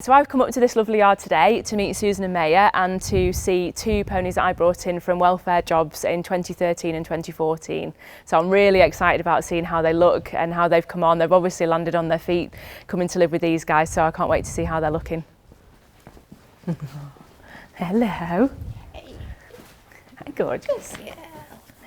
So I've come up to this lovely yard today to meet Susan and Maya and to see two ponies that I brought in from welfare jobs in 2013 and 2014. So I'm really excited about seeing how they look and how they've come on. They've obviously landed on their feet coming to live with these guys, so I can't wait to see how they're looking. Hello. Hey. Hi, gorgeous. Yeah.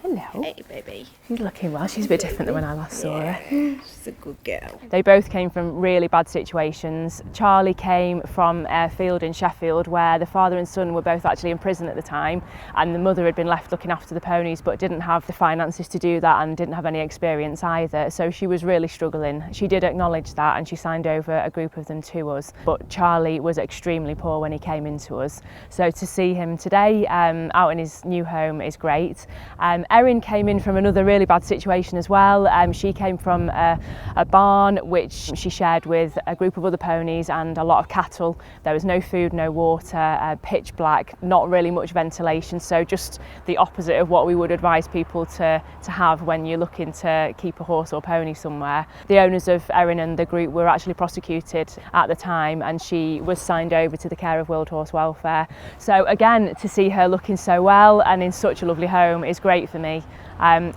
Hello. Hey, baby. She's looking well. She's a bit different than when I last saw her. She's a good girl. They both came from really bad situations. Charlie came from a field in Sheffield where the father and son were both actually in prison at the time, and the mother had been left looking after the ponies but didn't have the finances to do that and didn't have any experience either, so she was really struggling. She did acknowledge that and she signed over a group of them to us, but Charlie was extremely poor when he came into us. So to see him today out in his new home is great. Erin came in from another really bad situation as well. She came from a barn which she shared with a group of other ponies and a lot of cattle. There was no food, no water, pitch black, not really much ventilation, so just the opposite of what we would advise people to have when you're looking to keep a horse or pony somewhere. The owners of Erin and the group were actually prosecuted at the time, and she was signed over to the care of World Horse Welfare. So again, to see her looking so well and in such a lovely home is great for me.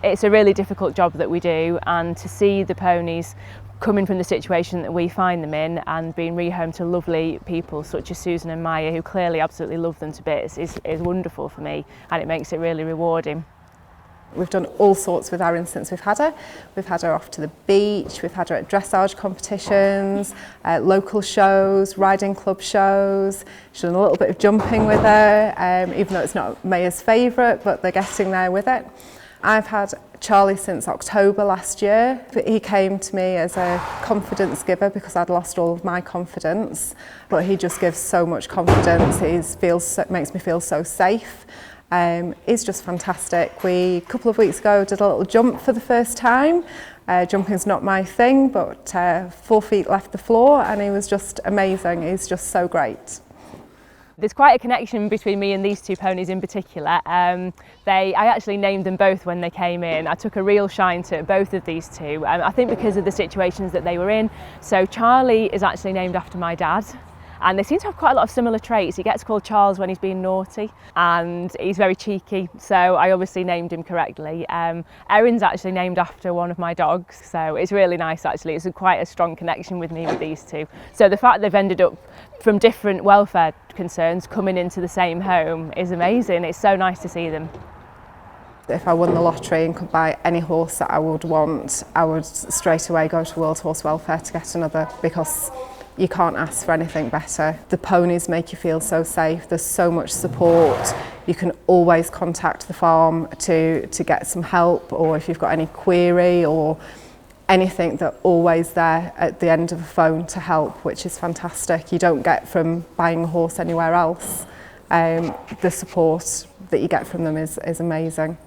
It's a really difficult job that we do, and to see the ponies coming from the situation that we find them in and being rehomed to lovely people such as Susan and Maya, who clearly absolutely love them to bits, is wonderful for me, and it makes it really rewarding. We've done all sorts with Erin since we've had her. We've had her off to the beach, we've had her at dressage competitions, local shows, riding club shows. She's done a little bit of jumping with her, even though it's not Maya's favourite, but they're getting there with it. I've had Charlie since October last year. He came to me as a confidence giver because I'd lost all of my confidence, but he just gives so much confidence. Makes me feel so safe. He's just fantastic. A couple of weeks ago, did a little jump for the first time. Jumping's not my thing, but 4 feet left the floor, and he was just amazing. He's just so great. There's quite a connection between me and these two ponies in particular. I actually named them both when they came in. I took a real shine to both of these two, I think because of the situations that they were in. So Charlie is actually named after my dad, and they seem to have quite a lot of similar traits. He gets called Charles when he's being naughty, and he's very cheeky, so I obviously named him correctly. Erin's actually named after one of my dogs, so it's really nice actually. It's quite a strong connection with me with these two. So the fact they've ended up from different welfare concerns coming into the same home is amazing. It's so nice to see them. If I won the lottery and could buy any horse that I would want, I would straight away go to World Horse Welfare to get another, because you can't ask for anything better. The ponies make you feel so safe. There's so much support. You can always contact the farm to get some help, or if you've got any query or anything, they're always there at the end of a phone to help, which is fantastic. You don't get from buying a horse anywhere else. The support that you get from them is amazing.